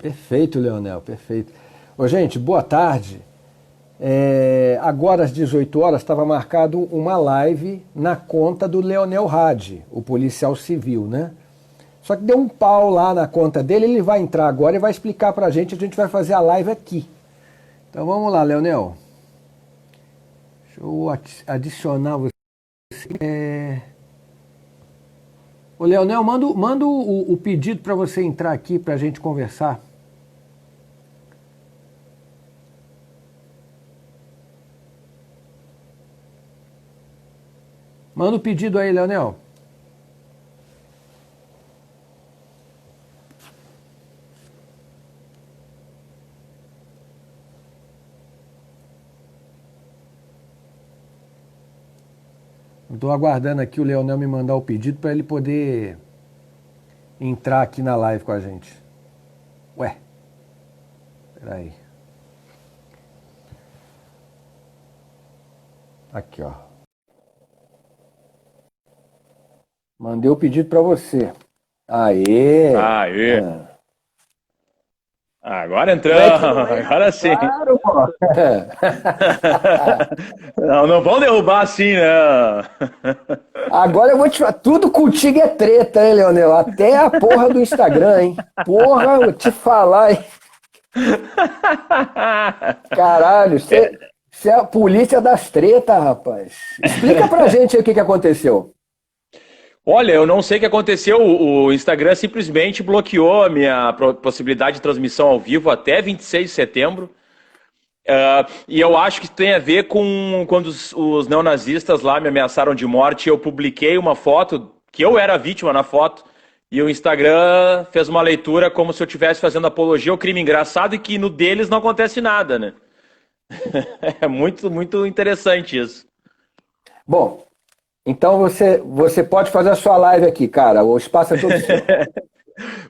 Perfeito, Leonel, perfeito. Ô, gente, boa tarde. Agora às 18 horas estava marcado uma live na conta do Leonel Hadi, o policial civil, né? Só que deu um pau lá na conta dele, ele vai entrar agora e vai explicar pra gente, a gente vai fazer a live aqui. Então vamos lá, Leonel. Deixa eu adicionar você. Ô, Leonel, manda o pedido para você entrar aqui pra gente conversar. Manda o pedido aí, Leonel. Estou aguardando aqui o Leonel me mandar o pedido para ele poder entrar aqui na live com a gente. Ué, peraí. Aqui, ó. Mandei o pedido para você. Aê! Aê! Agora entramos, agora sim. Claro, pô. Não vão derrubar assim, né? Agora eu vou te falar, tudo contigo é treta, hein, Leonel? Até a porra do Instagram, hein? Porra, vou te falar, hein? Caralho, você é a polícia das tretas, rapaz. Explica pra gente aí o que aconteceu. Olha, eu não sei o que aconteceu. O Instagram simplesmente bloqueou a minha possibilidade de transmissão ao vivo até 26 de setembro. E eu acho que tem a ver com quando os neonazistas lá me ameaçaram de morte. Eu publiquei uma foto que eu era vítima na foto. E o Instagram fez uma leitura como se eu estivesse fazendo apologia ao crime. Engraçado e que no deles não acontece nada, né? É muito, muito interessante isso. Bom, então você pode fazer a sua live aqui, cara. O espaço é todo seu.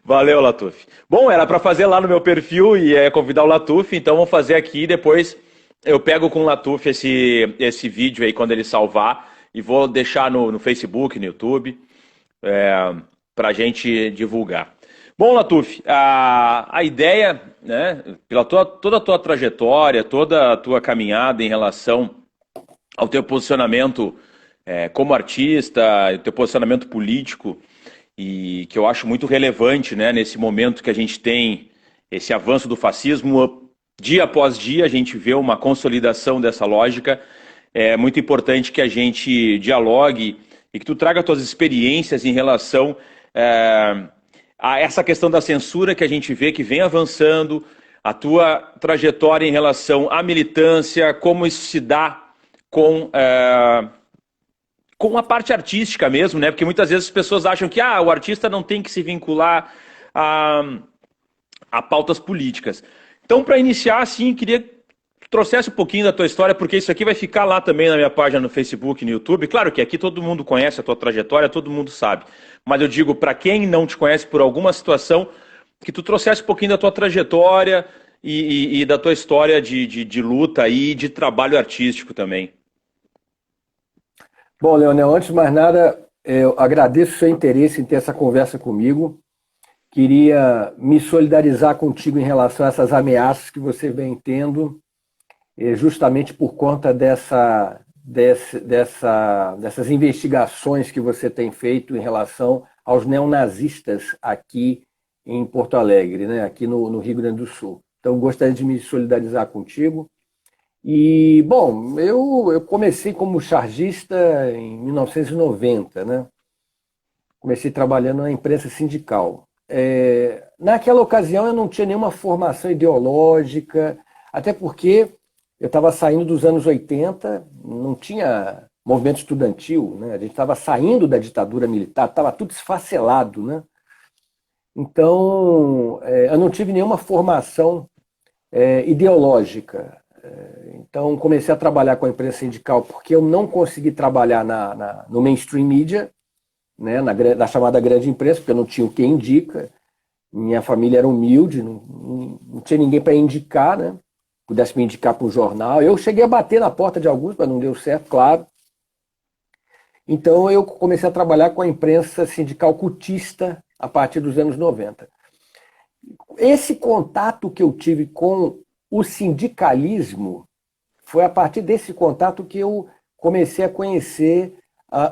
Valeu, Latuf. Bom, era para fazer lá no meu perfil e convidar o Latuf, então vou fazer aqui. Depois eu pego com o Latuf esse vídeo aí quando ele salvar e vou deixar no Facebook, no YouTube, para a gente divulgar. Bom, Latuf, a ideia, né, pela toda a tua trajetória, toda a tua caminhada em relação ao teu posicionamento como artista, o teu posicionamento político, e que eu acho muito relevante, né, nesse momento que a gente tem esse avanço do fascismo, dia após dia a gente vê uma consolidação dessa lógica. É muito importante que a gente dialogue e que tu traga tuas experiências em relação a essa questão da censura que a gente vê que vem avançando, a tua trajetória em relação à militância, como isso se dá com a parte artística mesmo, né? Porque muitas vezes as pessoas acham que o artista não tem que se vincular a pautas políticas. Então, para iniciar, assim, queria que tu trouxesse um pouquinho da tua história, porque isso aqui vai ficar lá também na minha página no Facebook e no YouTube. Claro que aqui todo mundo conhece a tua trajetória, todo mundo sabe. Mas eu digo, para quem não te conhece por alguma situação, que tu trouxesse um pouquinho da tua trajetória e da tua história de luta e de trabalho artístico também. Bom, Leonel, antes de mais nada, eu agradeço o seu interesse em ter essa conversa comigo. Queria me solidarizar contigo em relação a essas ameaças que você vem tendo, justamente por conta dessas investigações que você tem feito em relação aos neonazistas aqui em Porto Alegre, né, aqui no Rio Grande do Sul. Então, gostaria de me solidarizar contigo. E, bom, eu comecei como chargista em 1990, né? Comecei trabalhando na imprensa sindical. Naquela ocasião eu não tinha nenhuma formação ideológica, até porque eu estava saindo dos anos 80, não tinha movimento estudantil, né? A gente estava saindo da ditadura militar, estava tudo esfacelado, né? Então, eu não tive nenhuma formação ideológica. Então, comecei a trabalhar com a imprensa sindical porque eu não consegui trabalhar no mainstream media, né, na chamada grande imprensa, porque eu não tinha quem indica. Minha família era humilde, não tinha ninguém para indicar, né? Pudesse me indicar para um jornal. Eu cheguei a bater na porta de alguns, mas não deu certo, claro. Então, eu comecei a trabalhar com a imprensa sindical cultista a partir dos anos 90. esse contato que eu tive com o sindicalismo foi a partir desse contato que eu comecei a conhecer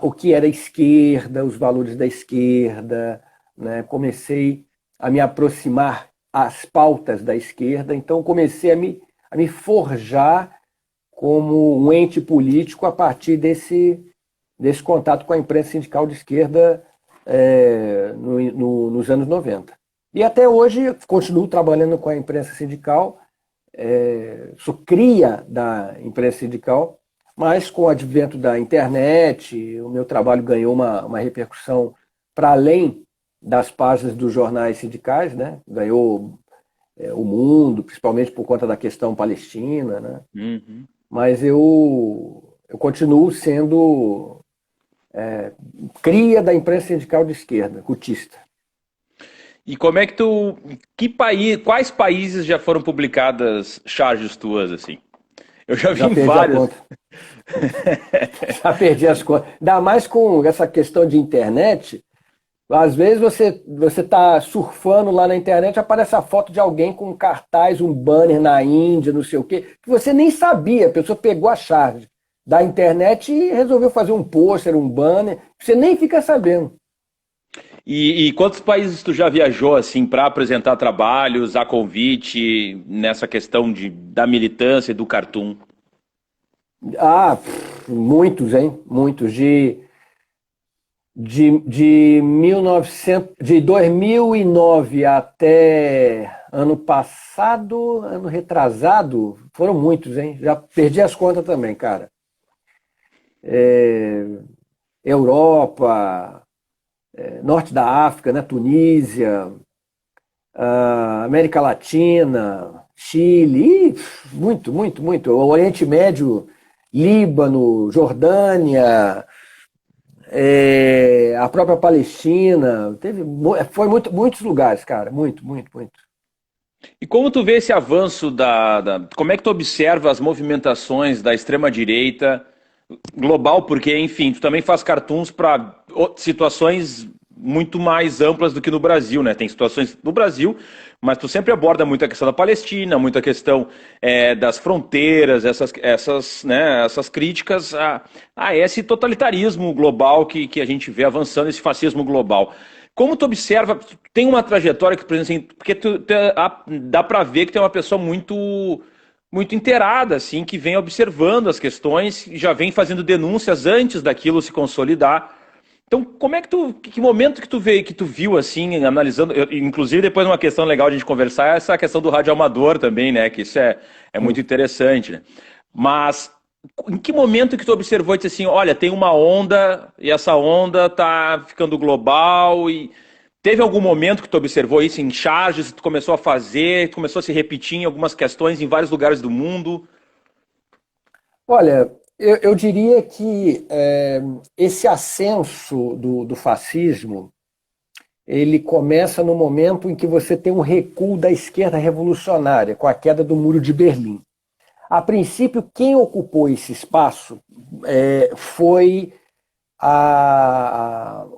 o que era a esquerda, os valores da esquerda, né? Comecei a me aproximar às pautas da esquerda, então comecei a me forjar como um ente político a partir desse contato com a imprensa sindical de esquerda nos anos 90. E até hoje continuo trabalhando com a imprensa sindical, sou cria da imprensa sindical, mas com o advento da internet, o meu trabalho ganhou uma repercussão para além das páginas dos jornais sindicais, né? Ganhou o mundo, principalmente por conta da questão palestina, né? Uhum. Mas eu continuo sendo cria da imprensa sindical de esquerda, cutista. E como é que quais países já foram publicadas charges tuas, assim? Eu já vi Já em perdi a vários. conta. Já perdi as contas. Ainda mais com essa questão de internet. Às vezes você está surfando lá na internet, aparece a foto de alguém com um cartaz, um banner na Índia, não sei o quê, que você nem sabia. A pessoa pegou a charge da internet e resolveu fazer um pôster, um banner, você nem fica sabendo. E quantos países tu já viajou assim para apresentar trabalhos, a convite nessa questão da militância e do cartoon? Muitos, hein? Muitos. De 2009 até ano passado, ano retrasado, foram muitos, hein? Já perdi as contas também, cara. Europa, norte da África, né? Tunísia, América Latina, Chile, muito, muito, muito. O Oriente Médio, Líbano, Jordânia, a própria Palestina, foi muitos lugares, cara, muito, muito, muito. E como tu vê esse avanço como é que tu observa as movimentações da extrema-direita global? Porque, enfim, tu também faz cartoons para situações muito mais amplas do que no Brasil, né? Tem situações no Brasil, mas tu sempre aborda muito a questão da Palestina, muito a questão das fronteiras, essas críticas a esse totalitarismo global que a gente vê avançando, esse fascismo global. Como tu observa, tem uma trajetória que, por exemplo, assim, porque dá para ver que tem uma pessoa muito muito inteirada, assim, que vem observando as questões, já vem fazendo denúncias antes daquilo se consolidar. Então, como é que momento que tu viu, assim, analisando, inclusive depois uma questão legal de a gente conversar é essa questão do rádio amador também, né, que isso é muito interessante, né? Mas em que momento que tu observou e disse assim, olha, tem uma onda e essa onda tá ficando global e teve algum momento que tu observou isso em charges, tu começou a fazer, começou a se repetir em algumas questões em vários lugares do mundo? Olha, eu diria que esse ascenso do fascismo, ele começa no momento em que você tem um recuo da esquerda revolucionária, com a queda do Muro de Berlim. A princípio, quem ocupou esse espaço foi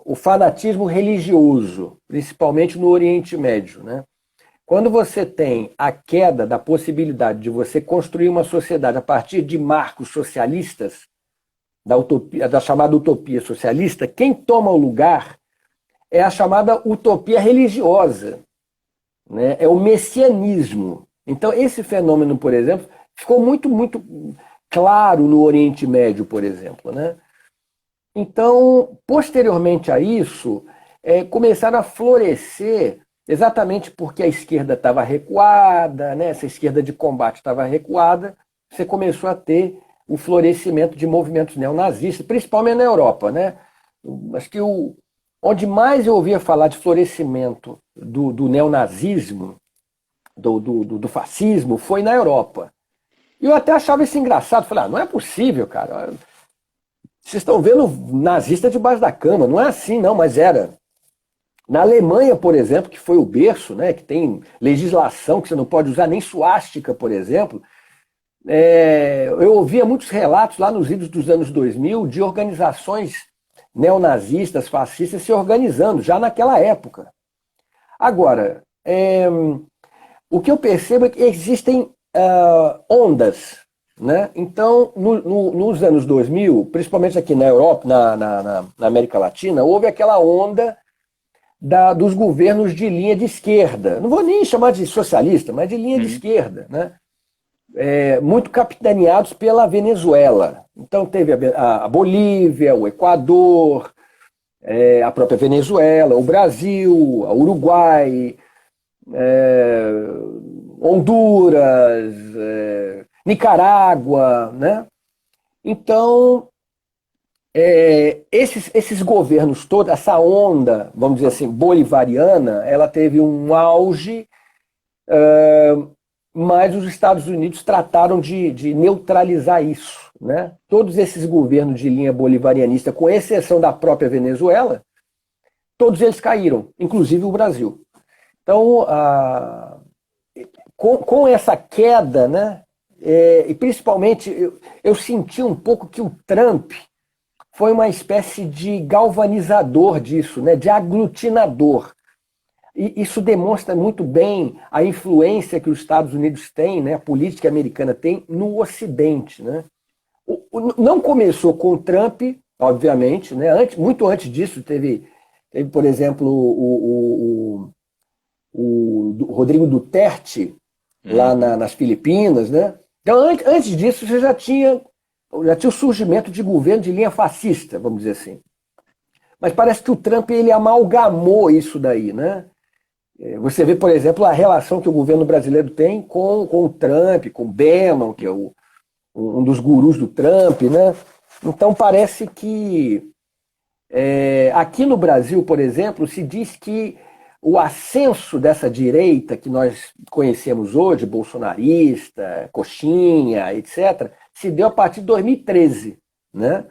o fanatismo religioso, principalmente no Oriente Médio, né? Quando você tem a queda da possibilidade de você construir uma sociedade a partir de marcos socialistas, da chamada utopia socialista, quem toma o lugar é a chamada utopia religiosa, né? É o messianismo. Então, esse fenômeno, por exemplo, ficou muito, muito claro no Oriente Médio, por exemplo, né? Então, posteriormente a isso, começaram a florescer, exatamente porque a esquerda estava recuada, né? Essa esquerda de combate estava recuada, você começou a ter o florescimento de movimentos neonazistas, principalmente na Europa, né? Acho que onde mais eu ouvia falar de florescimento do neonazismo, do fascismo, foi na Europa. E eu até achava isso engraçado, falei, não é possível, cara. Vocês estão vendo nazista debaixo da cama, não é assim não, mas era. Na Alemanha, por exemplo, que foi o berço, né, que tem legislação que você não pode usar nem suástica, por exemplo, eu ouvia muitos relatos lá nos idos dos anos 2000 de organizações neonazistas, fascistas se organizando, já naquela época. Agora, o que eu percebo é que existem ondas, né? Então, nos anos 2000, principalmente aqui na Europa, na América Latina, houve aquela onda dos governos de linha de esquerda. Não vou nem chamar de socialista, mas de linha de esquerda, né? Muito capitaneados pela Venezuela. Então teve a Bolívia, o Equador, a própria Venezuela, o Brasil, o Uruguai, Honduras, Nicarágua, né? Então, esses governos todos, essa onda, vamos dizer assim, bolivariana, ela teve um auge, mas os Estados Unidos trataram de neutralizar isso, né? Todos esses governos de linha bolivarianista, com exceção da própria Venezuela, todos eles caíram, inclusive o Brasil. Então, com essa queda, né, e principalmente, eu senti um pouco que o Trump foi uma espécie de galvanizador disso, né, de aglutinador. E isso demonstra muito bem a influência que os Estados Unidos têm, né, a política americana tem no Ocidente, né? Não começou com o Trump, obviamente, né? Muito antes disso teve por exemplo, o Rodrigo Duterte, lá nas Filipinas, né? Então, antes disso, você já tinha o surgimento de governo de linha fascista, vamos dizer assim. Mas parece que o Trump ele amalgamou isso daí, né? Você vê, por exemplo, a relação que o governo brasileiro tem com o Trump, com o Bannon, que é um dos gurus do Trump, né? Então parece que aqui no Brasil, por exemplo, se diz que o ascenso dessa direita que nós conhecemos hoje, bolsonarista, coxinha, etc., se deu a partir de 2013, né?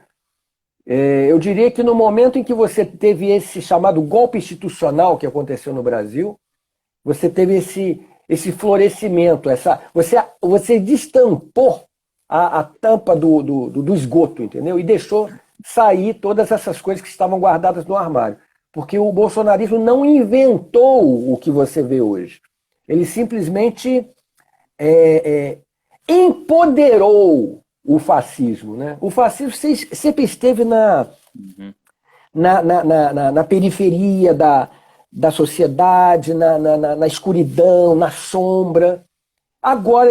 Eu diria que no momento em que você teve esse chamado golpe institucional que aconteceu no Brasil, você teve esse florescimento, você destampou a tampa do esgoto, entendeu? E deixou sair todas essas coisas que estavam guardadas no armário. Porque o bolsonarismo não inventou o que você vê hoje. Ele simplesmente empoderou o fascismo, né? O fascismo sempre esteve na periferia da sociedade, na escuridão, na sombra. Agora,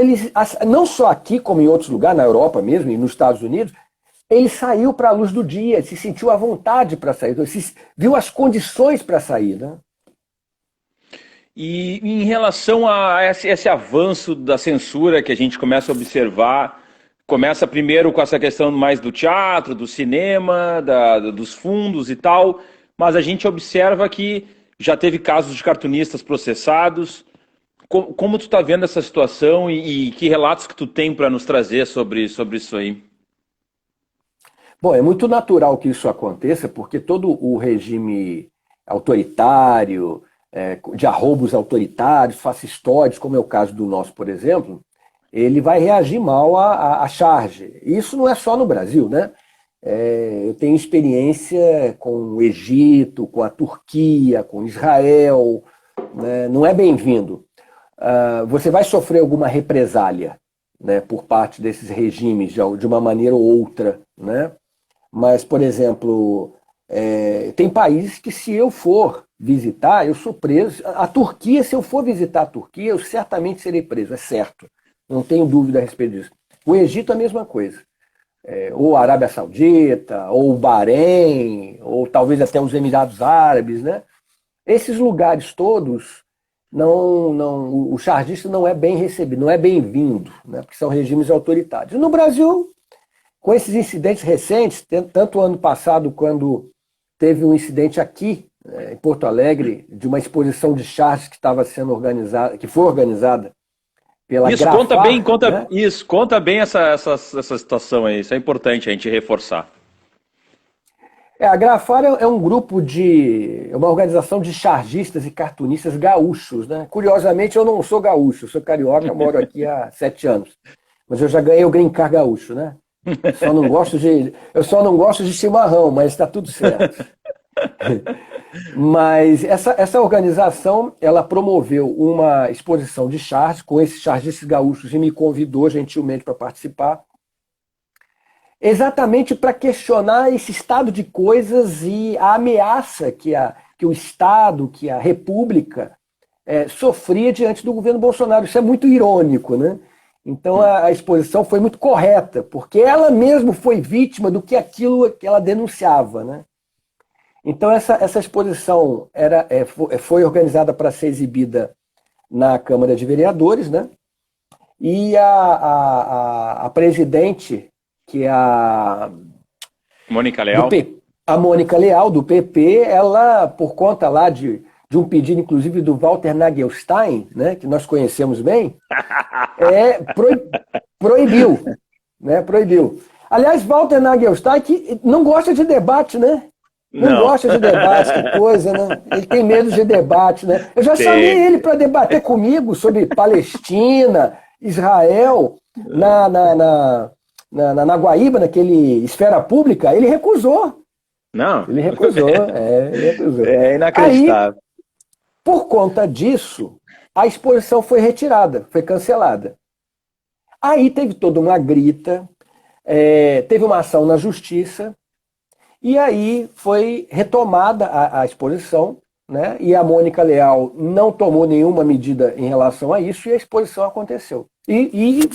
não só aqui, como em outros lugares, na Europa mesmo, e nos Estados Unidos, ele saiu para a luz do dia, se sentiu à vontade para sair, viu as condições para sair, né? E em relação a esse avanço da censura que a gente começa a observar, começa primeiro com essa questão mais do teatro, do cinema, dos fundos e tal, mas a gente observa que já teve casos de cartunistas processados. Como tu está vendo essa situação e que relatos que tu tem para nos trazer sobre isso aí? Bom, é muito natural que isso aconteça, porque todo o regime autoritário, de arroubos autoritários, fascistóides, como é o caso do nosso, por exemplo, ele vai reagir mal à charge. Isso não é só no Brasil, né? Eu tenho experiência com o Egito, com a Turquia, com Israel, né? Não é bem-vindo. Você vai sofrer alguma represália, né, por parte desses regimes, de uma maneira ou outra, né? Mas, por exemplo, tem países que se eu for visitar, eu sou preso. A Turquia, se eu for visitar a Turquia, eu certamente serei preso, é certo. Não tenho dúvida a respeito disso. O Egito é a mesma coisa. Ou a Arábia Saudita, ou o Bahrein, ou talvez até os Emirados Árabes, né? Esses lugares todos, o chargista não é bem recebido, não é bem-vindo, né? Porque são regimes autoritários. E no Brasil, com esses incidentes recentes, tanto ano passado, quando teve um incidente aqui, em Porto Alegre, de uma exposição de charges que estava sendo organizada, que foi organizada pela Isso, Grafar, né? Conta bem essa situação aí, isso é importante a gente reforçar. A Grafar é um grupo é uma organização de chargistas e cartunistas gaúchos, né? Curiosamente, eu não sou gaúcho, eu sou carioca, moro aqui há 7 anos. Mas eu já ganhei o Green Card gaúcho, né? Eu só não gosto de chimarrão, mas está tudo certo. Mas essa organização, ela promoveu uma exposição de charges com esses chargistas gaúchos e me convidou gentilmente para participar, exatamente para questionar esse estado de coisas e a ameaça que o Estado, que a República sofria diante do governo Bolsonaro. Isso é muito irônico, né? Então a exposição foi muito correta, porque ela mesma foi vítima do que aquilo que ela denunciava, né? Então essa exposição foi organizada para ser exibida na Câmara de Vereadores, né? E a presidente, que é a Mônica Leal. A Mônica Leal, do PP, ela, por conta lá de um pedido, inclusive, do Walter Nagelstein, né, que nós conhecemos bem, proibiu, né, proibiu. Aliás, Walter Nagelstein, que não gosta de debate, né? Não gosta de debate, que coisa, né? Ele tem medo de debate, né? Eu já chamei ele para debater comigo sobre Palestina, Israel, na Guaíba, naquele Esfera Pública, ele recusou. Não. Ele recusou, ele recusou. É inacreditável. Aí, por conta disso, a exposição foi retirada, foi cancelada. Aí teve toda uma grita, teve uma ação na justiça, e aí foi retomada a exposição, né? E a Mônica Leal não tomou nenhuma medida em relação a isso, e a exposição aconteceu. E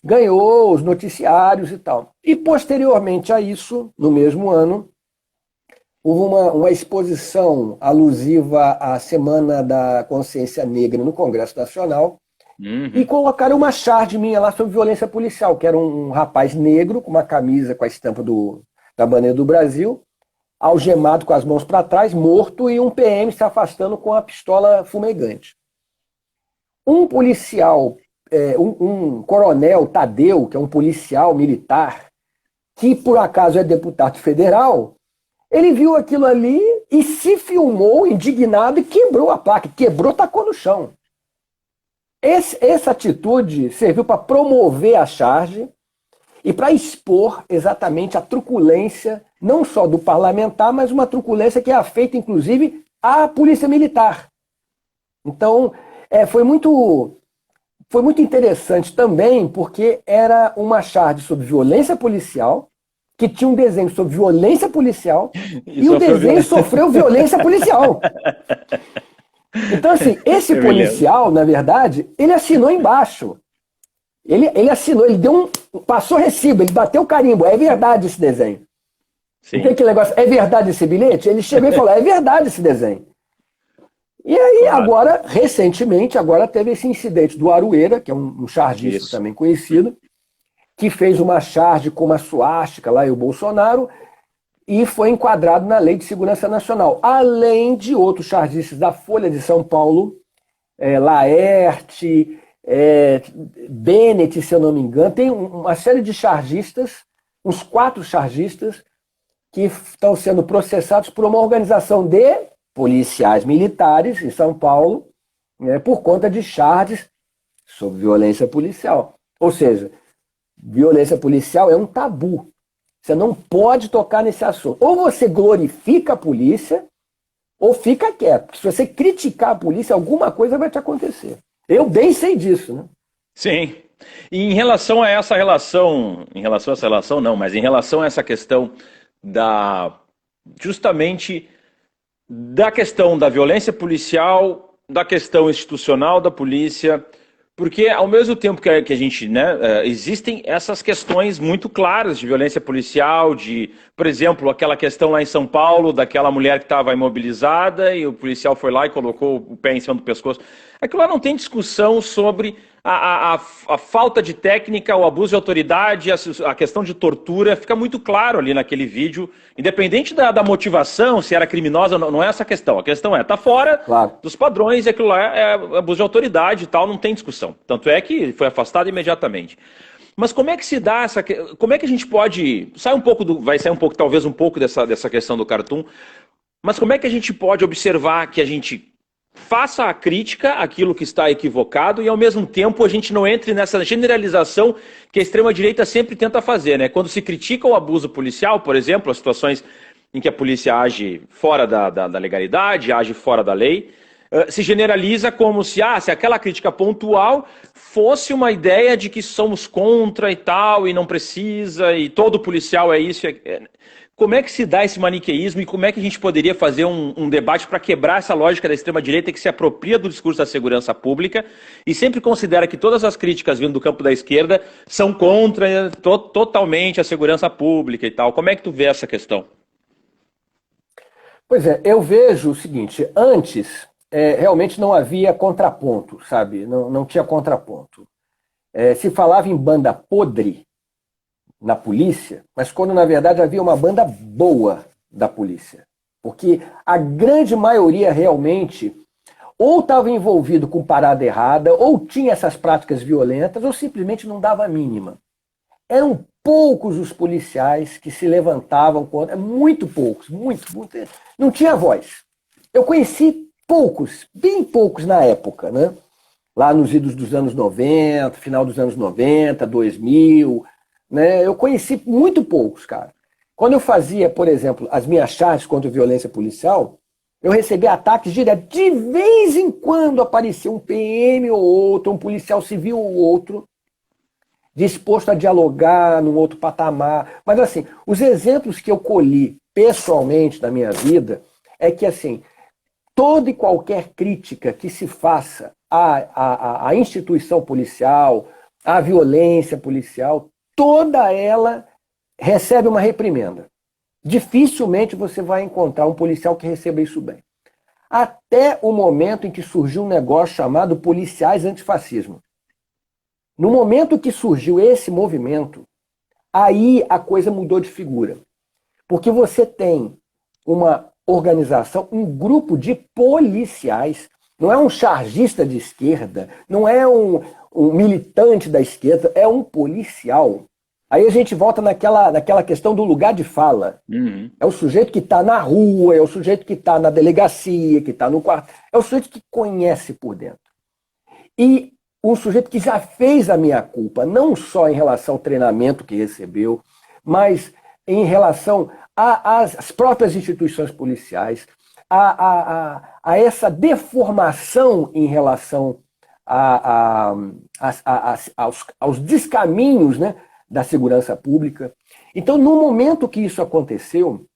ganhou os noticiários e tal. E posteriormente a isso, no mesmo ano, houve uma exposição alusiva à Semana da Consciência Negra no Congresso Nacional, e colocaram uma charge minha lá sobre violência policial, que era um rapaz negro com uma camisa com a estampa da bandeira do Brasil, algemado com as mãos para trás, morto, e um PM se afastando com a pistola fumegante. Um policial, um coronel Tadeu, que é um policial militar, que por acaso é deputado federal, ele viu aquilo ali e se filmou indignado e quebrou a placa. Quebrou, tacou no chão. Essa atitude serviu para promover a charge e para expor exatamente a truculência, não só do parlamentar, mas uma truculência que é afeita, inclusive, à polícia militar. Então, foi muito interessante também, porque era uma charge sobre violência policial, que tinha um desenho sobre violência policial, e o desenho sofreu violência policial. Então, assim, esse policial, na verdade, ele assinou embaixo. Ele assinou, ele passou recibo, ele bateu o carimbo. É verdade esse desenho. Sim. Não tem aquele negócio, é verdade esse bilhete? Ele chegou e falou, é verdade esse desenho. E aí, agora, recentemente, teve esse incidente do Arueira, que é um chargista também conhecido, que fez uma charge com uma suástica lá e o Bolsonaro, e foi enquadrado na Lei de Segurança Nacional, além de outros chargistas da Folha de São Paulo, Laerte, Bennett, se eu não me engano, tem uma série de chargistas, uns 4 chargistas, que estão sendo processados por uma organização de policiais militares em São Paulo, né, por conta de charges sobre violência policial. Ou seja, violência policial é um tabu. Você não pode tocar nesse assunto. Ou você glorifica a polícia, ou fica quieto. Porque se você criticar a polícia, alguma coisa vai te acontecer. Eu bem sei disso, né? Sim. E em relação a essa relação, mas em relação a essa questão justamente da questão da violência policial, da questão institucional da polícia, porque ao mesmo tempo que a gente, né, existem essas questões muito claras de violência policial, por exemplo, aquela questão lá em São Paulo, daquela mulher que estava imobilizada e o policial foi lá e colocou o pé em cima do pescoço. Aquilo lá não tem discussão sobre a falta de técnica, o abuso de autoridade, a questão de tortura, fica muito claro ali naquele vídeo, independente da motivação, se era criminosa, não é essa a questão. A questão tá fora dos padrões e aquilo lá é abuso de autoridade e tal, não tem discussão. Tanto é que foi afastado imediatamente. Mas como é que se dá como é que a gente pode, vai sair um pouco, talvez um pouco dessa questão do cartoon, mas como é que a gente pode observar que a gente faça a crítica àquilo que está equivocado e, ao mesmo tempo, a gente não entre nessa generalização que a extrema-direita sempre tenta fazer, né? Quando se critica o abuso policial, por exemplo, as situações em que a polícia age fora da legalidade, age fora da lei, se generaliza como se aquela crítica pontual fosse uma ideia de que somos contra e tal, e não precisa, e todo policial é isso. Como é que se dá esse maniqueísmo e como é que a gente poderia fazer um debate para quebrar essa lógica da extrema-direita que se apropria do discurso da segurança pública e sempre considera que todas as críticas vindo do campo da esquerda são contra totalmente a segurança pública e tal? Como é que tu vê essa questão? Pois é, eu vejo o seguinte, antes realmente não havia contraponto, sabe? Não tinha contraponto. Se falava em banda podre na polícia, mas quando na verdade havia uma banda boa da polícia. Porque a grande maioria realmente ou estava envolvido com parada errada, ou tinha essas práticas violentas, ou simplesmente não dava a mínima. Eram poucos os policiais que se levantavam contra, muito poucos, muito, não tinha voz. Eu conheci poucos, bem poucos na época, né? Lá nos idos dos anos 90, final dos anos 90, 2000, né? Eu conheci muito poucos, cara. Quando eu fazia, por exemplo, as minhas charges contra a violência policial, eu recebia ataques diretos. De vez em quando aparecia um PM ou outro, um policial civil ou outro, disposto a dialogar num outro patamar. Mas assim, os exemplos que eu colhi pessoalmente na minha vida é que assim, toda e qualquer crítica que se faça à instituição policial, à violência policial, toda ela recebe uma reprimenda. Dificilmente você vai encontrar um policial que receba isso bem. Até o momento em que surgiu um negócio chamado policiais antifascismo. No momento que surgiu esse movimento, aí a coisa mudou de figura. Porque você tem uma organização, um grupo de policiais, não é um chargista de esquerda, não é um militante da esquerda, é um policial. Aí a gente volta naquela questão do lugar de fala. Uhum. É o sujeito que está na rua, é o sujeito que está na delegacia, que está no quarto, é o sujeito que conhece por dentro. E um sujeito que já fez a meia-culpa, não só em relação ao treinamento que recebeu, mas em relação às próprias instituições policiais, a essa deformação em relação aos descaminhos, né, da segurança pública. Então, no momento que isso aconteceu,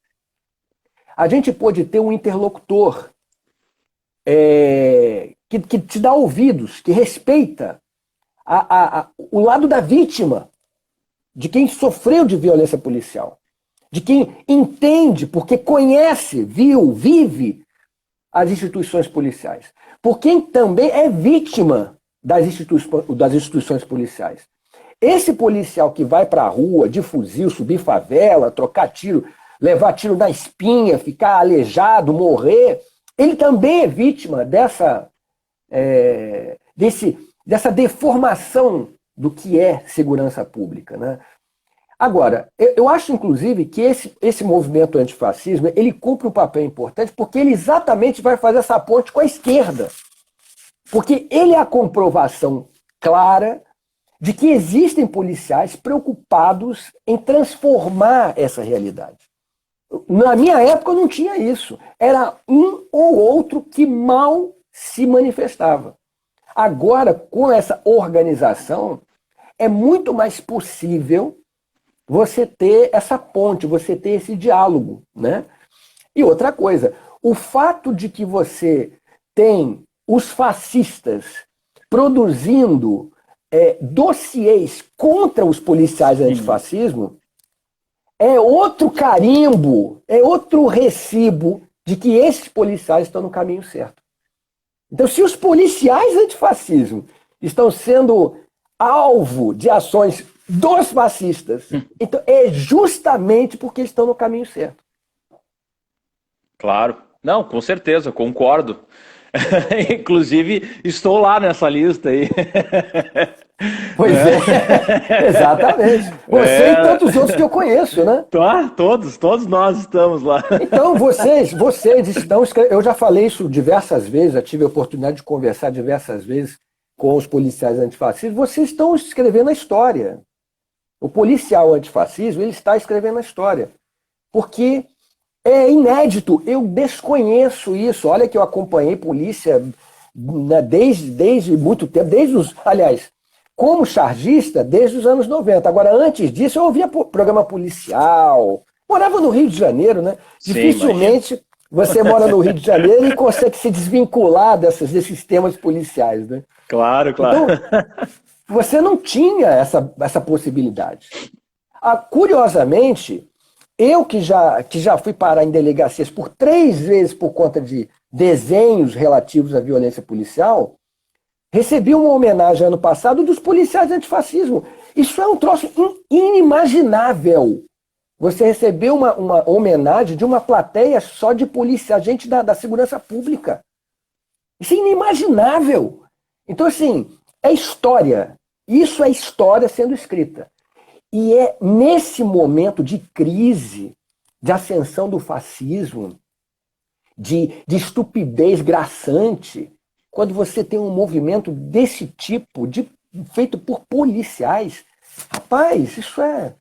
a gente pôde ter um interlocutor que te dá ouvidos, que respeita o lado da vítima, de quem sofreu de violência policial, de quem entende, porque conhece, viu, vive as instituições policiais, por quem também é vítima das instituições policiais. Esse policial que vai para a rua de fuzil, subir favela, trocar tiro, levar tiro na espinha, ficar aleijado, morrer, ele também é vítima dessa deformação do que é segurança pública, né? Agora, eu acho, inclusive, que esse movimento antifascismo, ele cumpre um papel importante porque ele exatamente vai fazer essa ponte com a esquerda. Porque ele é a comprovação clara de que existem policiais preocupados em transformar essa realidade. Na minha época não tinha isso. Era um ou outro que mal se manifestava. Agora, com essa organização, é muito mais possível você ter essa ponte, você ter esse diálogo, né? E outra coisa, o fato de que você tem os fascistas produzindo dossiês contra os policiais antifascismo é outro carimbo, é outro recibo de que esses policiais estão no caminho certo. Então, se os policiais antifascismo estão sendo alvo de ações dos fascistas, então é justamente porque estão no caminho certo. Claro. Não, com certeza, concordo. Inclusive, estou lá nessa lista aí. Pois é, exatamente. Você e tantos outros que eu conheço, né? Tá, todos nós estamos lá. Então, vocês estão escrevendo. Eu já falei isso diversas vezes, já tive a oportunidade de conversar diversas vezes com os policiais antifascistas. Vocês estão escrevendo a história. O policial antifascismo, ele está escrevendo a história. Porque É inédito, eu desconheço isso. Olha que eu acompanhei polícia, né, desde muito tempo, aliás, como chargista, desde os anos 90. Agora, antes disso, eu ouvia programa policial. Morava no Rio de Janeiro, né? Sim, Dificilmente você mora no Rio de Janeiro e consegue se desvincular desses temas policiais, né? Claro, claro. Então, você não tinha essa possibilidade. Curiosamente, eu que já fui parar em delegacias por 3 vezes por conta de desenhos relativos à violência policial, recebi uma homenagem ano passado dos policiais antifascismo. Isso é um troço inimaginável. Você recebeu uma homenagem de uma plateia só de policiais, gente da segurança pública. Isso é inimaginável. Então, assim, é história. Isso é história sendo escrita. E é nesse momento de crise, de ascensão do fascismo, de estupidez graçante, quando você tem um movimento desse tipo, feito por policiais, rapaz, isso é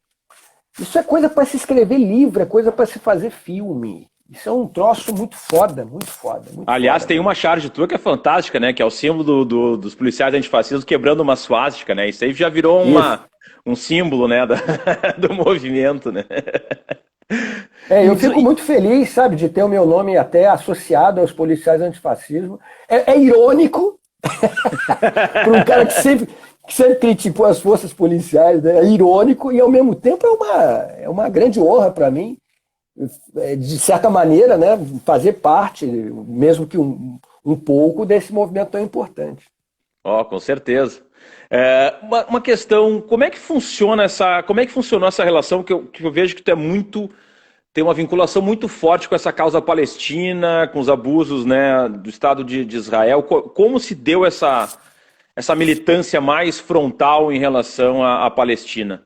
coisa para se escrever livro, é coisa para se fazer filme. Isso é um troço muito foda, muito foda. Muito Aliás, foda. tem uma charge tua que é fantástica, né? Que é o símbolo dos policiais antifascistas quebrando uma suástica, né? Isso aí já virou um símbolo, né? Do movimento, né? Eu fico muito feliz, sabe, de ter o meu nome até associado aos policiais antifascismo. É irônico para um cara que sempre criticou as forças policiais, né? É irônico e, ao mesmo tempo, é uma grande honra para mim, de certa maneira, né, fazer parte, mesmo que um pouco, desse movimento tão importante. Com certeza. Uma questão, como é que funcionou essa relação que eu vejo que tu tem uma vinculação muito forte com essa causa palestina, com os abusos, né, do Estado de Israel. Como se deu essa militância mais frontal em relação à Palestina?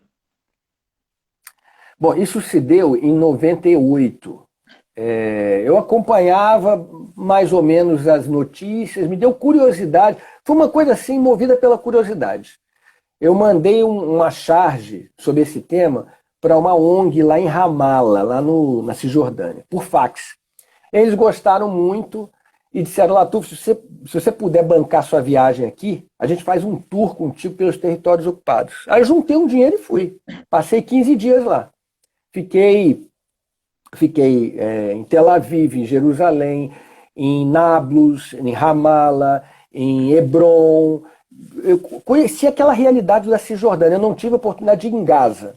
Bom, isso se deu em 98. Eu acompanhava mais ou menos as notícias, me deu curiosidade. Foi uma coisa assim, movida pela curiosidade. Eu mandei uma charge sobre esse tema para uma ONG lá em Ramallah, lá na Cisjordânia, por fax. Eles gostaram muito e disseram: Latuf, se você puder bancar sua viagem aqui, a gente faz um tour contigo pelos territórios ocupados. Aí eu juntei um dinheiro e fui. Passei 15 dias lá. Fiquei em Tel Aviv, em Jerusalém, em Nablus, em Ramallah, em Hebron. Eu conheci aquela realidade da Cisjordânia. Eu não tive a oportunidade de ir em Gaza,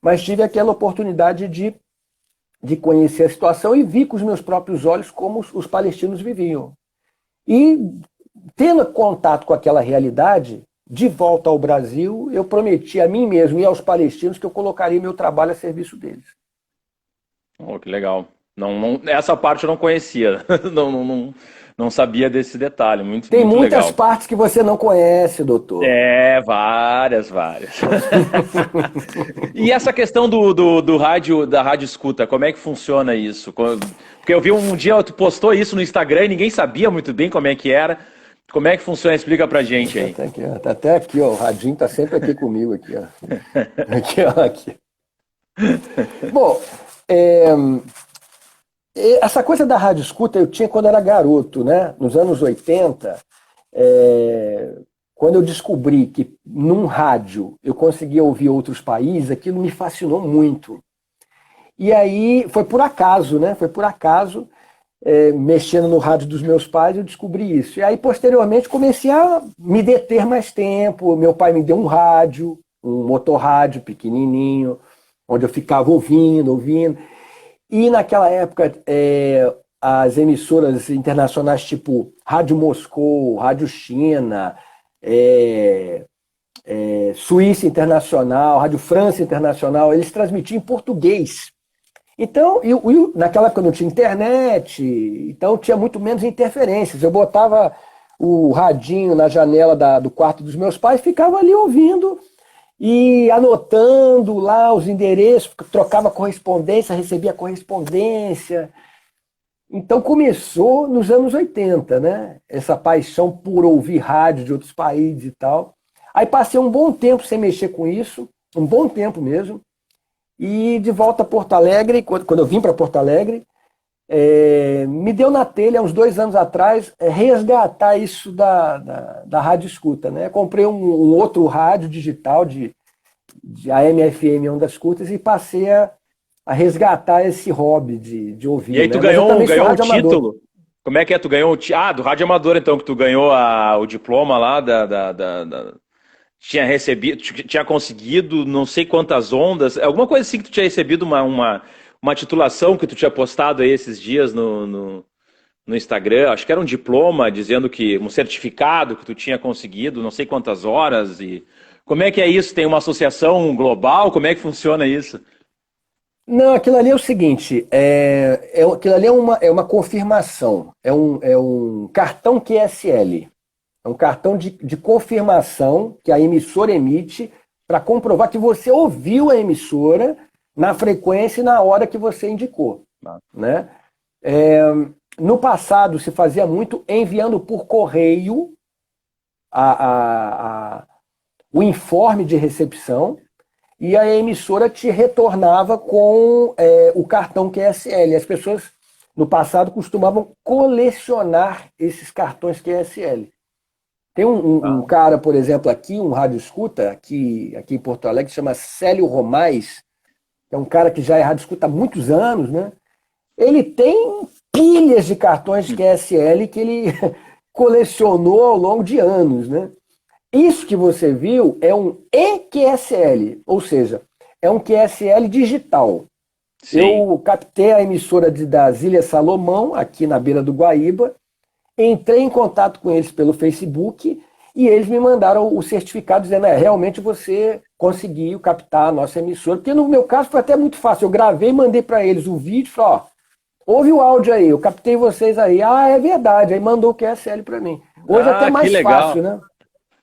mas tive aquela oportunidade de conhecer a situação e vi com os meus próprios olhos como os palestinos viviam. E, tendo contato com aquela realidade, de volta ao Brasil, eu prometi a mim mesmo e aos palestinos que eu colocaria meu trabalho a serviço deles. Que legal. Essa parte eu não conhecia. Não sabia desse detalhe. Tem muito muitas legal. partes que você não conhece, doutor. Várias. E essa questão do rádio, da rádio escuta, como é que funciona isso? Porque eu vi um dia, tu postou isso no Instagram e ninguém sabia muito bem como é que era. Como é que funciona? Explica pra gente aí. Tá até aqui, ó. O radinho tá sempre aqui comigo, aqui, ó. Aqui. Bom, essa coisa da rádio escuta eu tinha quando era garoto, né? Nos anos 80, quando eu descobri que num rádio eu conseguia ouvir outros países, aquilo me fascinou muito. E aí foi por acaso, né? Foi por acaso, mexendo no rádio dos meus pais, eu descobri isso. E aí, posteriormente, comecei a me deter mais tempo. Meu pai me deu um rádio, um motorrádio pequenininho, onde eu ficava ouvindo. E naquela época, as emissoras internacionais tipo Rádio Moscou, Rádio China, Suíça Internacional, Rádio França Internacional, eles transmitiam em português. Então, naquela época não tinha internet, então tinha muito menos interferências. Eu botava o radinho na janela do quarto dos meus pais, ficava ali ouvindo e anotando lá os endereços, trocava correspondência, recebia correspondência. Então começou nos anos 80, né? Essa paixão por ouvir rádio de outros países e tal. Aí passei um bom tempo sem mexer com isso, um bom tempo mesmo. E de volta a Porto Alegre, quando eu vim para Porto Alegre, me deu na telha, há uns 2 anos atrás, resgatar isso da rádio escuta, né? Comprei um outro rádio digital de AM, FM, ondas curtas e passei a resgatar esse hobby de E ouvir, aí tu né? Mas eu ganhou, também sou ganhou o rádio amador. título. Como é que é? Tu ganhou do rádio amador, então, que tu ganhou o diploma lá tinha recebido, tinha conseguido não sei quantas ondas, alguma coisa assim que tu tinha recebido uma titulação que tu tinha postado aí esses dias no Instagram. Acho que era um diploma dizendo que um certificado que tu tinha conseguido, não sei quantas horas. E como é que é isso? Tem uma associação global? Como é que funciona isso? Não, aquilo ali é o seguinte, aquilo ali é uma confirmação, é um cartão QSL, é um cartão de confirmação que a emissora emite para comprovar que você ouviu a emissora na frequência e na hora que você indicou, né? É, no passado se fazia muito enviando por correio a- a- a- o informe de recepção e a emissora te retornava com o cartão QSL. As pessoas no passado costumavam colecionar esses cartões QSL. Tem um cara, por exemplo, aqui, um rádio escuta, aqui em Porto Alegre, que chama Célio Romais, que é um cara que já é rádio escuta há muitos anos, né? Ele tem pilhas de cartões QSL que ele colecionou ao longo de anos, né? Isso que você viu é um EQSL, ou seja, é um QSL digital. Sim. Eu captei a emissora das Ilhas Salomão, aqui na beira do Guaíba, entrei em contato com eles pelo Facebook e eles me mandaram o certificado dizendo, realmente você conseguiu captar a nossa emissora, porque no meu caso foi até muito fácil, eu gravei, mandei para eles o vídeo, falei, ó, ouve o áudio aí, eu captei vocês aí, é verdade, aí mandou o QSL para mim. Hoje é até Ah, que mais fácil, legal. né?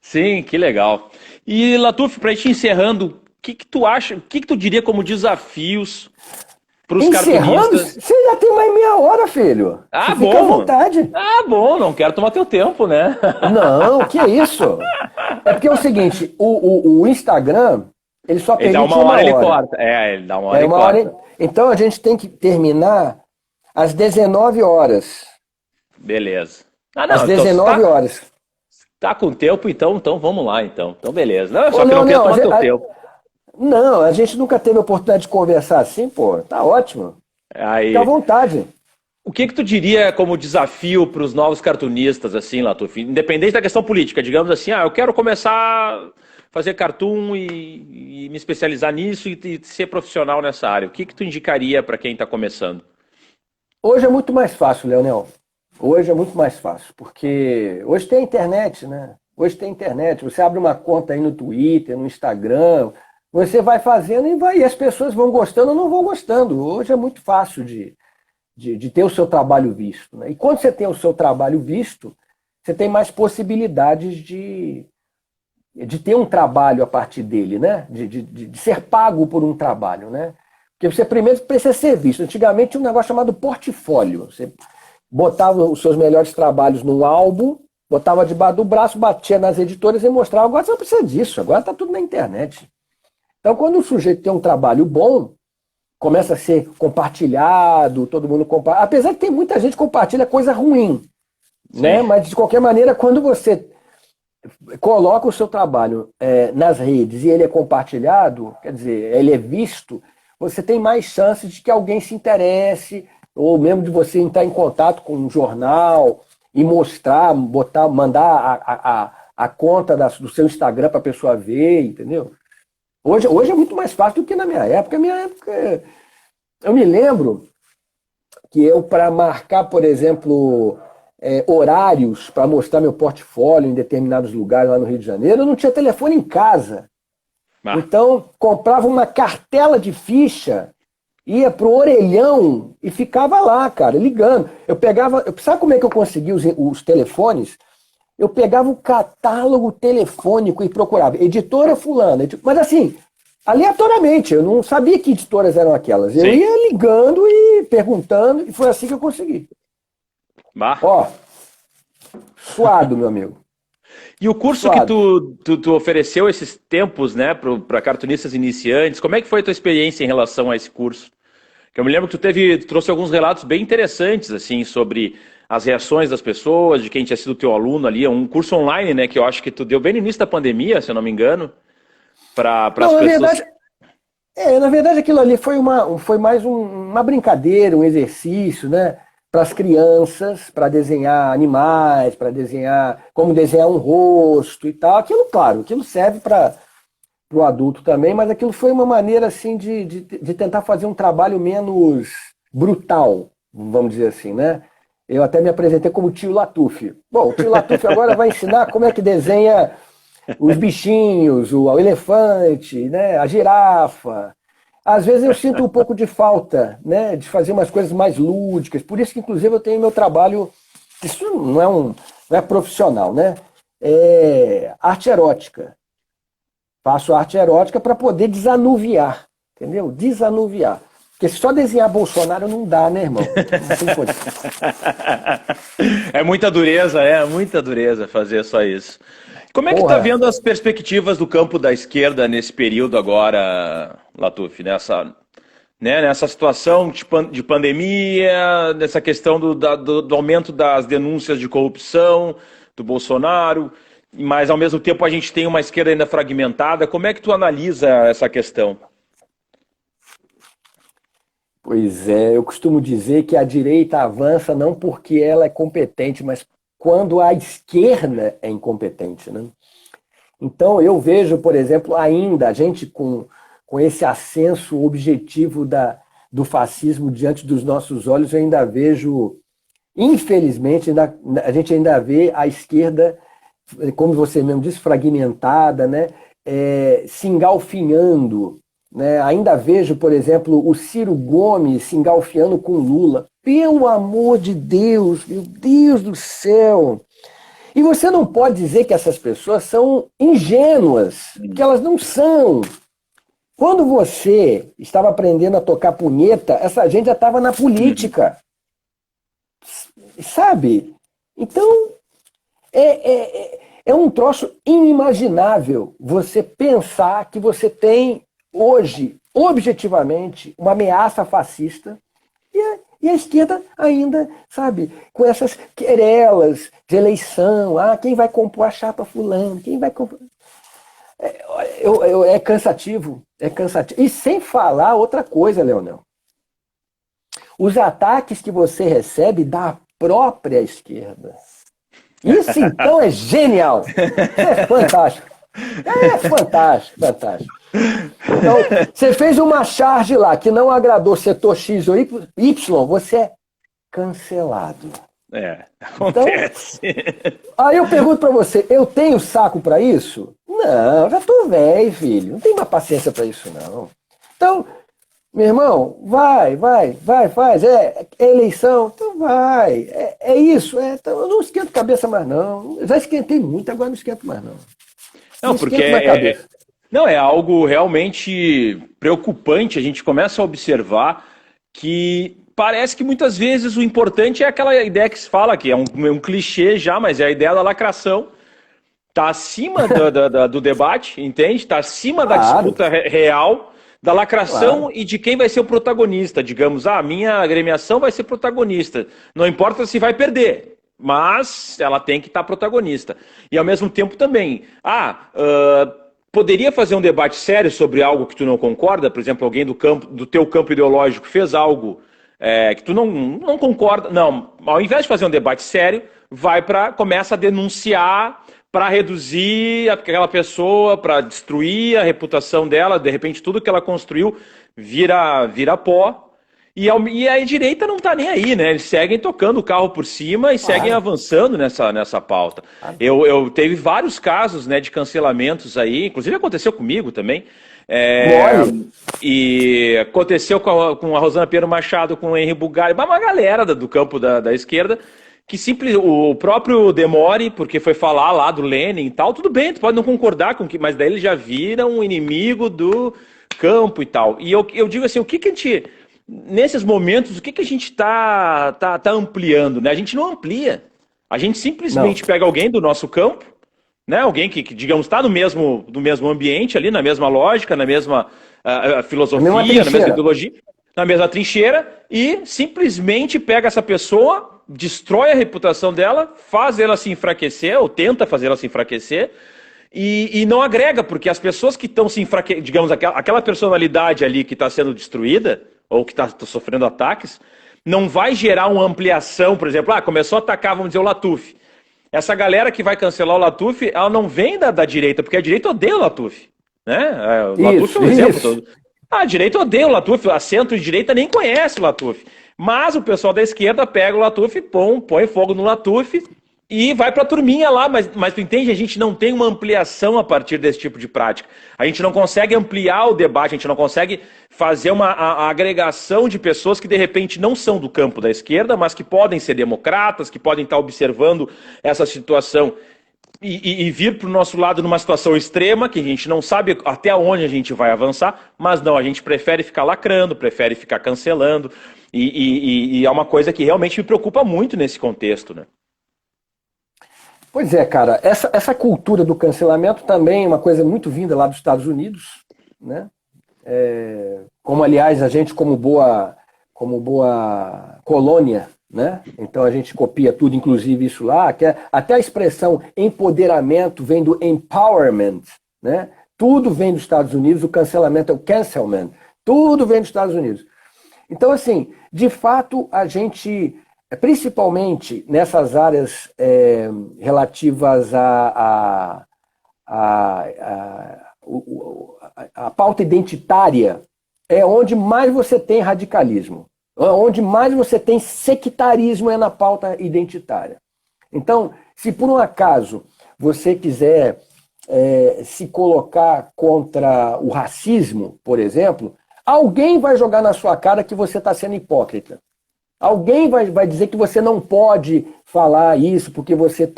Sim, que legal. E Latuf, para ir te encerrando, o que que tu acha, o que que tu diria como desafios para os Encerrando? cartunistas? Você já tem mais meia hora, filho. Você Ah, fica à bom. vontade. Ah, bom, não quero tomar teu tempo, né? Não, que isso? É porque é o seguinte, o Instagram, ele só Ele dá permite uma uma hora, ele hora. corta. É, ele dá uma hora É e uma hora. corta. Então a gente tem que terminar às 19 horas. Beleza. Ah, Às não, então se 19 horas. tá com tempo, então vamos lá, então. Então, beleza. Não, eu Ô, só que não quero Leonel, tomar teu tempo. não, a gente nunca teve a oportunidade de conversar assim, pô. Tá ótimo. Fica à Aí, vontade. o que que tu diria como desafio para os novos cartunistas, assim, Latuf? Independente da questão política, digamos assim, eu quero começar a fazer cartoon e me especializar nisso e ser profissional nessa área. O que que tu indicaria para quem está começando? Hoje é muito mais fácil, Leonel. Hoje é muito mais fácil, porque hoje tem a internet, né? Hoje tem internet. Você abre uma conta aí no Twitter, no Instagram, você vai fazendo e as pessoas vão gostando ou não vão gostando. Hoje é muito fácil de ter o seu trabalho visto, né? E quando você tem o seu trabalho visto, você tem mais possibilidades de ter um trabalho a partir dele, né? De ser pago por um trabalho, né? Porque você primeiro precisa ser visto. Antigamente tinha um negócio chamado portfólio. Você botava os seus melhores trabalhos num álbum, botava debaixo do braço, batia nas editoras e mostrava. Agora você não precisa disso, agora está tudo na internet. Então, quando o sujeito tem um trabalho bom, começa a ser compartilhado, todo mundo compartilha. Apesar de que tem muita gente que compartilha coisa ruim, Sim. né? Mas de qualquer maneira, quando você coloca o seu trabalho nas redes e ele é compartilhado, quer dizer, ele é visto, você tem mais chances de que alguém se interesse, ou mesmo de você entrar em contato com um jornal e mostrar, mandar a conta do seu Instagram para a pessoa ver, entendeu? Hoje é muito mais fácil do que na minha época. Minha época, eu me lembro que eu, para marcar, por exemplo, horários para mostrar meu portfólio em determinados lugares lá no Rio de Janeiro, eu não tinha telefone em casa. Ah, Então, comprava uma cartela de ficha, ia pro orelhão e ficava lá, cara, ligando. Eu pegava. Sabe como é que eu conseguia os telefones? Eu pegava o catálogo telefônico e procurava. Editora fulana. Mas assim, aleatoriamente, eu não sabia que editoras eram aquelas. Eu sim. ia ligando e perguntando, e foi assim que eu consegui. Bah. Ó, suado, meu amigo. E o curso que Suado. tu ofereceu esses tempos, né, para cartunistas iniciantes, como é que foi a tua experiência em relação a esse curso? Que eu me lembro que tu trouxe alguns relatos bem interessantes, assim, sobre as reações das pessoas, de quem tinha sido teu aluno ali, um curso online, né, que eu acho que tu deu bem no início da pandemia, se eu não me engano, para as Não, pessoas. na verdade aquilo ali foi mais uma brincadeira, um exercício, né? Para as crianças, para desenhar animais, para desenhar como desenhar um rosto e tal. Aquilo, claro, aquilo serve para o adulto também, mas aquilo foi uma maneira assim de tentar fazer um trabalho menos brutal, vamos dizer assim, né? Eu até me apresentei como tio Latuf. Bom, o tio Latuf agora vai ensinar como é que desenha os bichinhos, o elefante, né, a girafa. Às vezes eu sinto um pouco de falta, né, de fazer umas coisas mais lúdicas. Por isso que, inclusive, eu tenho meu trabalho. Isso não é profissional, né? É arte erótica. Faço arte erótica para poder desanuviar, entendeu? Desanuviar. Porque só desenhar Bolsonaro não dá, né, irmão? Não tem condição. É muita dureza fazer só isso. Como é que tá Porra, vendo as perspectivas do campo da esquerda nesse período agora, Latuf, nessa situação de pandemia, nessa questão do aumento das denúncias de corrupção do Bolsonaro, mas ao mesmo tempo a gente tem uma esquerda ainda fragmentada. Como é que tu analisa essa questão? pois é, eu costumo dizer que a direita avança não porque ela é competente, mas quando a esquerda é incompetente, né? Então eu vejo, por exemplo, ainda a gente com esse ascenso objetivo do fascismo diante dos nossos olhos, eu ainda vejo, infelizmente, a gente ainda vê a esquerda, como você mesmo disse, fragmentada, né? Se engalfinhando. Né? Ainda vejo, por exemplo, o Ciro Gomes se engalfiando com Lula. Pelo amor de Deus, meu Deus do céu! E você não pode dizer que essas pessoas são ingênuas, porque elas não são. Quando você estava aprendendo a tocar punheta, essa gente já estava na política. Sabe? Então, é um troço inimaginável você pensar que você tem hoje, objetivamente, uma ameaça fascista e a esquerda ainda, sabe, com essas querelas de eleição, quem vai compor a chapa fulano, quem vai compor... É cansativo, é cansativo. E sem falar outra coisa, Leonel. Os ataques que você recebe da própria esquerda. Isso então é genial. É fantástico. É fantástico, fantástico. Então, você fez uma charge lá que não agradou setor X ou Y, você é cancelado. Acontece. Então, aí eu pergunto pra você, eu tenho saco pra isso? Não, já tô velho, filho. Não tenho mais paciência pra isso, não. Então, meu irmão, vai, faz. É eleição, então vai. É isso. Então eu não esquento cabeça mais, não. Já esquentei muito, agora não esquento mais, não. Não, porque é algo realmente preocupante. A gente começa a observar que parece que muitas vezes o importante é aquela ideia que se fala, que é um clichê já, mas é a ideia da lacração. Está acima do debate, entende? Está acima da disputa real, da lacração e de quem vai ser o protagonista. Digamos, a minha agremiação vai ser protagonista. Não importa se vai perder, mas ela tem que estar protagonista. E ao mesmo tempo também, poderia fazer um debate sério sobre algo que tu não concorda? Por exemplo, alguém do teu campo ideológico fez algo que tu não concorda. Não, ao invés de fazer um debate sério, começa a denunciar para reduzir aquela pessoa, para destruir a reputação dela, de repente tudo que ela construiu vira pó. E a direita não está nem aí, né? Eles seguem tocando o carro por cima e seguem avançando nessa pauta. Eu teve vários casos, né, de cancelamentos aí, inclusive aconteceu comigo também. E aconteceu com a Rosana Pinheiro Machado, com o Henri Bugalho, uma galera do campo da esquerda, que o próprio Demore, porque foi falar lá do Lenin e tal, tudo bem, tu pode não concordar com mas daí eles já viram um inimigo do campo e tal. E eu digo assim, o que a gente, nesses momentos, o que a gente tá ampliando, né? A gente não amplia. A gente simplesmente pega alguém do nosso campo, né? Alguém que digamos, está no mesmo ambiente ali, na mesma lógica, na mesma filosofia, na mesma ideologia, na mesma trincheira e simplesmente pega essa pessoa, destrói a reputação dela, faz ela se enfraquecer, ou tenta fazer ela se enfraquecer, e não agrega, porque as pessoas que estão se enfraquecendo, digamos, aquela personalidade ali que está sendo destruída, ou que está sofrendo ataques, não vai gerar uma ampliação, por exemplo, começou a atacar, vamos dizer, o Latuf. Essa galera que vai cancelar o Latuf, ela não vem da direita, porque a direita odeia o Latuf. Né? O Latuf é um exemplo todo. A direita odeia o Latuf, a centro-direita nem conhece o Latuf. Mas o pessoal da esquerda pega o Latuf, põe fogo no Latuf e vai para a turminha lá. Mas tu entende? A gente não tem uma ampliação a partir desse tipo de prática. A gente não consegue ampliar o debate, a gente não consegue fazer a agregação de pessoas que de repente não são do campo da esquerda, mas que podem ser democratas, que podem estar observando essa situação e vir para o nosso lado numa situação extrema, que a gente não sabe até onde a gente vai avançar, mas não, a gente prefere ficar lacrando, prefere ficar cancelando, e é uma coisa que realmente me preocupa muito nesse contexto, né? Pois é, cara, essa cultura do cancelamento também é uma coisa muito vinda lá dos Estados Unidos, né? Como, aliás, a gente, como boa colônia, né? Então a gente copia tudo, inclusive isso lá, até a expressão empoderamento vem do empowerment, né? Tudo vem dos Estados Unidos, o cancelamento é o cancelment, tudo vem dos Estados Unidos. Então, assim, de fato, a gente, principalmente nessas áreas relativas à pauta identitária, é onde mais você tem radicalismo. Onde mais você tem sectarismo é na pauta identitária. Então, se por um acaso você quiser se colocar contra o racismo, por exemplo, alguém vai jogar na sua cara que você está sendo hipócrita. Alguém vai dizer que você não pode falar isso porque você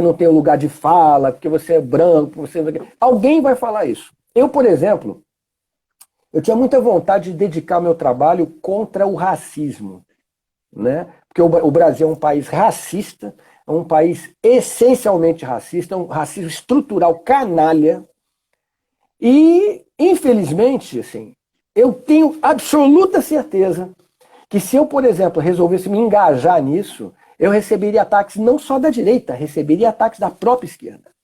não tem o lugar de fala, porque você é branco, alguém vai falar isso. Eu, por exemplo, eu tinha muita vontade de dedicar meu trabalho contra o racismo, né? Porque o Brasil é um país racista, é um país essencialmente racista, um racismo estrutural canalha. E, infelizmente, assim, eu tenho absoluta certeza que se eu, por exemplo, resolvesse me engajar nisso, eu receberia ataques não só da direita, receberia ataques da própria esquerda.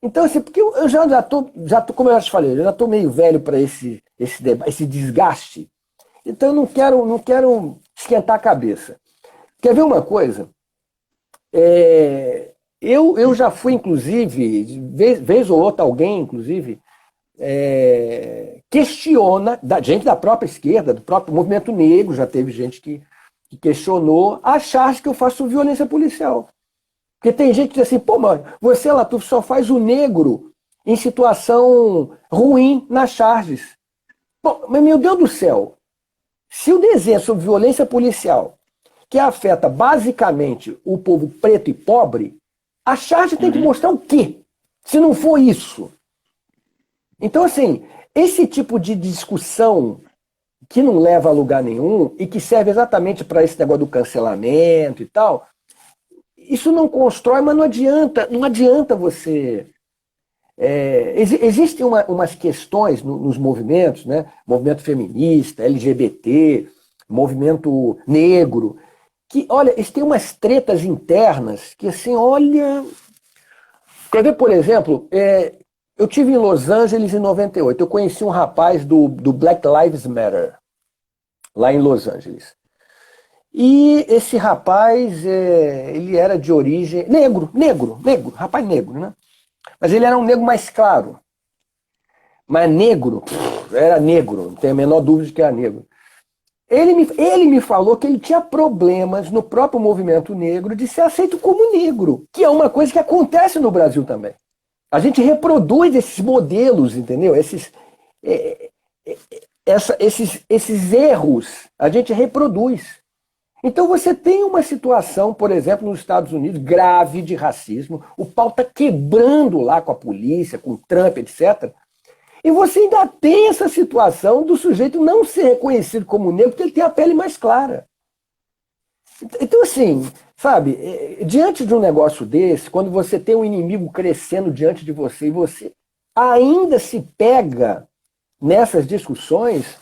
Então, assim, porque eu já tô, como eu já te falei, eu já estou meio velho para esse desgaste. Então eu não quero esquentar a cabeça. Quer ver uma coisa? Eu já fui, inclusive, vez ou outra alguém, inclusive, questiona, gente da própria esquerda, do próprio movimento negro, já teve gente que questionou a charge que eu faço violência policial. Porque tem gente que diz assim, pô, mano, você, Latuf, só faz o negro em situação ruim nas charges. Pô, mas meu Deus do céu, se o desenho é sobre violência policial, que afeta basicamente o povo preto e pobre, a charge tem que mostrar o quê? Se não for isso. Então, assim, esse tipo de discussão que não leva a lugar nenhum e que serve exatamente para esse negócio do cancelamento e tal, isso não constrói, mas não adianta você... Existem umas questões nos movimentos, né? Movimento feminista, LGBT, movimento negro, que, olha, eles têm umas tretas internas que, assim, olha... Quer ver, por exemplo, eu estive em Los Angeles em 98, eu conheci um rapaz do Black Lives Matter, lá em Los Angeles. E esse rapaz, ele era de origem... Negro, rapaz negro, né? Mas ele era um negro mais claro. Mas negro, era negro, não tenho a menor dúvida de que era negro. Ele me falou que ele tinha problemas no próprio movimento negro de ser aceito como negro, que é uma coisa que acontece no Brasil também. A gente reproduz esses modelos, entendeu? Esses erros, a gente reproduz. Então você tem uma situação, por exemplo, nos Estados Unidos, grave de racismo, o pau está quebrando lá com a polícia, com o Trump, etc. E você ainda tem essa situação do sujeito não ser reconhecido como negro porque ele tem a pele mais clara. Então, assim, sabe, diante de um negócio desse, quando você tem um inimigo crescendo diante de você e você ainda se pega nessas discussões,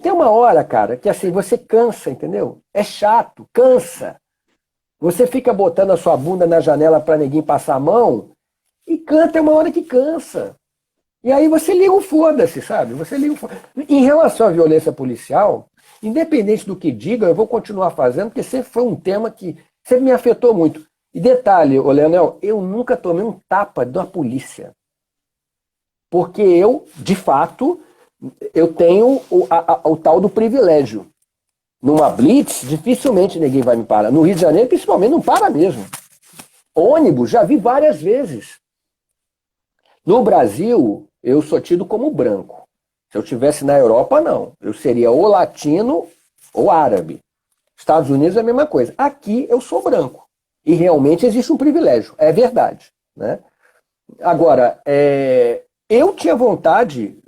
tem uma hora, cara, que assim, você cansa, entendeu? É chato, cansa. Você fica botando a sua bunda na janela para ninguém passar a mão e canta, é uma hora que cansa. E aí você liga o foda-se, sabe? Você liga o foda-se. Em relação à violência policial, independente do que diga, eu vou continuar fazendo, porque sempre foi um tema que sempre me afetou muito. E detalhe, ô Leonel, eu nunca tomei um tapa da polícia. Porque eu, de fato, eu tenho o tal do privilégio. Numa blitz, dificilmente ninguém vai me parar. No Rio de Janeiro, principalmente, não para mesmo. Ônibus, já vi várias vezes. No Brasil, eu sou tido como branco. Se eu estivesse na Europa, não. Eu seria ou latino ou árabe. Estados Unidos é a mesma coisa. Aqui eu sou branco. E realmente existe um privilégio. É verdade. Né? Agora, eu tinha vontade,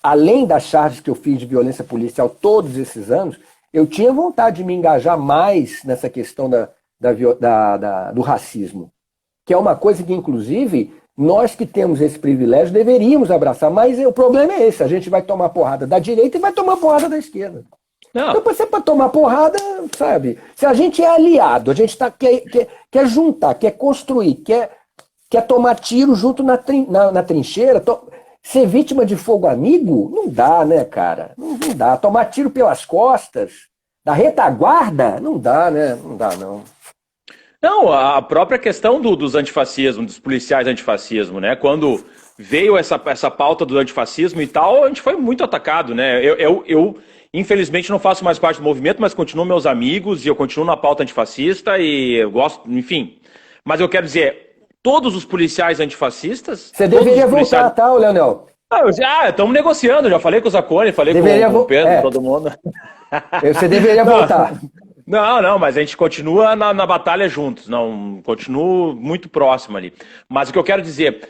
além das charges que eu fiz de violência policial todos esses anos, eu tinha vontade de me engajar mais nessa questão do racismo. Que é uma coisa que, inclusive, nós que temos esse privilégio deveríamos abraçar. Mas o problema é esse, a gente vai tomar porrada da direita e vai tomar porrada da esquerda. Não. Então, você para tomar porrada, sabe? Se a gente é aliado, a gente quer juntar, quer construir, quer tomar tiro junto na trincheira, ser vítima de fogo amigo, não dá, né, cara? Não dá. Tomar tiro pelas costas, da retaguarda, não dá, né? Não dá, não. Não, a própria questão dos antifascismo, dos policiais antifascismo, né? Quando veio essa pauta do antifascismo e tal, a gente foi muito atacado, né? Eu infelizmente não faço mais parte do movimento, mas continuo meus amigos e eu continuo na pauta antifascista e eu gosto, enfim. Mas eu quero dizer, todos os policiais antifascistas... Você deveria voltar, tá, Leonel? Estamos negociando, já falei com o Zacone, falei com o Pedro, todo mundo. Você deveria voltar. Não, mas a gente continua na batalha juntos, não, continuo muito próximo ali. Mas o que eu quero dizer,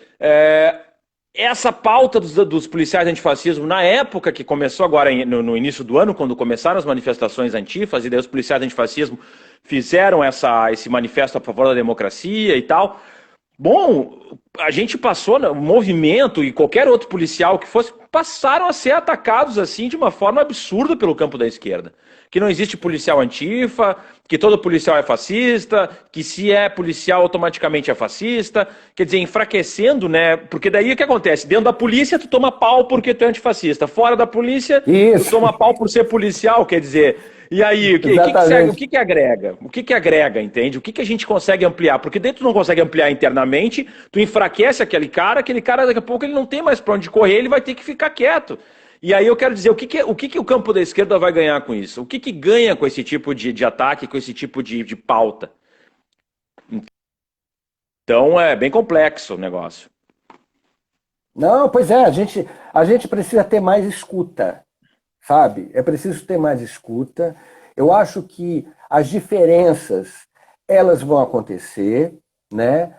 essa pauta dos policiais antifascismo, na época que começou agora, no início do ano, quando começaram as manifestações antifas, e daí os policiais antifascismo fizeram esse manifesto a favor da democracia e tal. Bom, a gente passou, o movimento e qualquer outro policial que fosse, passaram a ser atacados assim de uma forma absurda pelo campo da esquerda. Que não existe policial antifa, que todo policial é fascista, que se é policial automaticamente é fascista, quer dizer, enfraquecendo, né? Porque daí o que acontece? Dentro da polícia tu toma pau porque tu é antifascista, fora da polícia tu toma pau por ser policial, quer dizer... E aí, o que agrega? O que agrega, entende? O que a gente consegue ampliar? Porque dentro tu não consegue ampliar internamente, tu enfraquece aquele cara daqui a pouco ele não tem mais pra onde correr, ele vai ter que ficar quieto. E aí eu quero dizer, o que o campo da esquerda vai ganhar com isso? O que ganha com esse tipo de ataque, com esse tipo de pauta? Então é bem complexo o negócio. Não, pois é, a gente precisa ter mais escuta, sabe? É preciso ter mais escuta. Eu acho que as diferenças, elas vão acontecer, né?